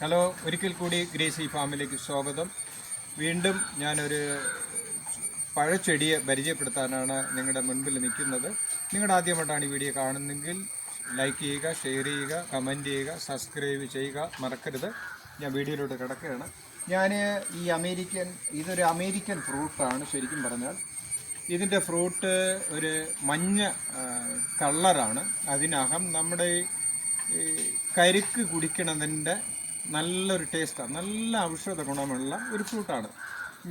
Hello, ഒരിക്കൽ കൂടി Gracy ഫാമിലേക്ക് സ്വാഗതം. വീണ്ടും ഞാനൊരു പഴച്ചെടിയെ പരിചയപ്പെടുത്താനാണ് നിങ്ങളുടെ മുൻപിൽ നിൽക്കുന്നത്. നിങ്ങളുടെ ആദ്യമായിട്ടാണ് ഈ വീഡിയോ കാണുന്നതെങ്കിൽ ലൈക്ക് ചെയ്യുക, ഷെയർ ചെയ്യുക, കമൻറ്റ് ചെയ്യുക, സബ്സ്ക്രൈബ് ചെയ്യുക മറക്കരുത്. ഞാൻ വീഡിയോയിലോട്ട് കിടക്കുകയാണ്. ഇതൊരു അമേരിക്കൻ ഫ്രൂട്ടാണ്. ശരിക്കും പറഞ്ഞാൽ ഇതിൻ്റെ ഫ്രൂട്ട് ഒരു മഞ്ഞ കളറാണ്. അതിനകം നമ്മുടെ ഈ കരിക്ക് കുടിക്കണതിൻ്റെ നല്ലൊരു ടേസ്റ്റാണ്, നല്ല ഔഷധ ഗുണമുള്ള ഒരു ഫ്രൂട്ടാണ്.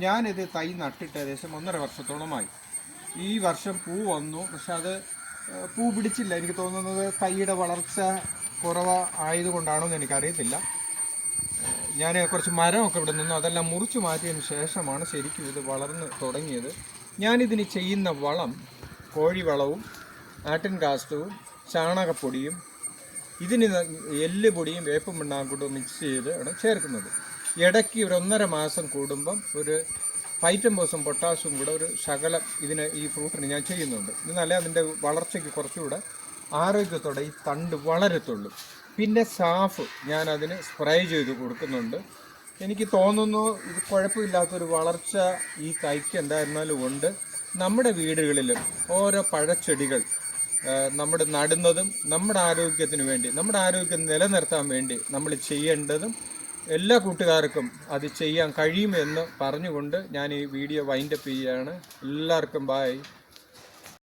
ഞാനിത് തൈ നട്ടിട്ട് ഏകദേശം 1.5 വർഷത്തോളമായി. ഈ വർഷം പൂ വന്നു, പക്ഷെ അത് പൂ പിടിച്ചില്ല. എനിക്ക് തോന്നുന്നത് തൈയുടെ വളർച്ച ആയതുകൊണ്ടാണോ എന്ന് എനിക്കറിയത്തില്ല. ഞാൻ കുറച്ച് മരമൊക്കെ ഇവിടെ നിന്നു, അതെല്ലാം മുറിച്ച് മാറ്റിയതിന് ശേഷമാണ് ശരിക്കും ഇത് വളർന്ന് തുടങ്ങിയത്. ഞാനിതിന് ചെയ്യുന്ന വളം കോഴിവളവും ആട്ടിൻ കാഷ്ടവും ചാണകപ്പൊടിയും ഇതിന് എല്ലുപൊടിയും വേപ്പും പിണ്ണാക്കൂട്ടും മിക്സ് ചെയ്ത് ആണ് ചേർക്കുന്നത്. ഇടയ്ക്ക് ഒരു 1.5 മാസം കൂടുമ്പം ഒരു ഫൈറ്റംബോസും പൊട്ടാസും കൂടെ ഒരു ശകലം ഈ ഫ്രൂട്ടിന് ഞാൻ ചെയ്യുന്നുണ്ട്. എന്നാലേ അതിൻ്റെ വളർച്ചയ്ക്ക് കുറച്ചുകൂടെ ആരോഗ്യത്തോടെ ഈ തണ്ട് വളരത്തുള്ളൂ. പിന്നെ സാഫ് ഞാൻ അതിന് സ്പ്രേ ചെയ്ത് കൊടുക്കുന്നുണ്ട്. എനിക്ക് തോന്നുന്നു ഇത് കുഴപ്പമില്ലാത്തൊരു വളർച്ച ഈ തൈക്ക് എന്തായിരുന്നാലും ഉണ്ട്. നമ്മുടെ വീടുകളിലും ഓരോ പഴച്ചെടികൾ നമ്മൾ നടുന്നതും നമ്മുടെ ആരോഗ്യത്തിന് വേണ്ടി, നമ്മുടെ ആരോഗ്യം നിലനിർത്താൻ വേണ്ടി നമ്മൾ ചെയ്യേണ്ടതും എല്ലാ കൂട്ടുകാർക്കും അത് ചെയ്യാൻ കഴിയുമെന്ന് പറഞ്ഞുകൊണ്ട് ഞാൻ ഈ വീഡിയോ വൈൻഡപ്പ് ചെയ്യുകയാണ്. എല്ലാവർക്കും ബൈ.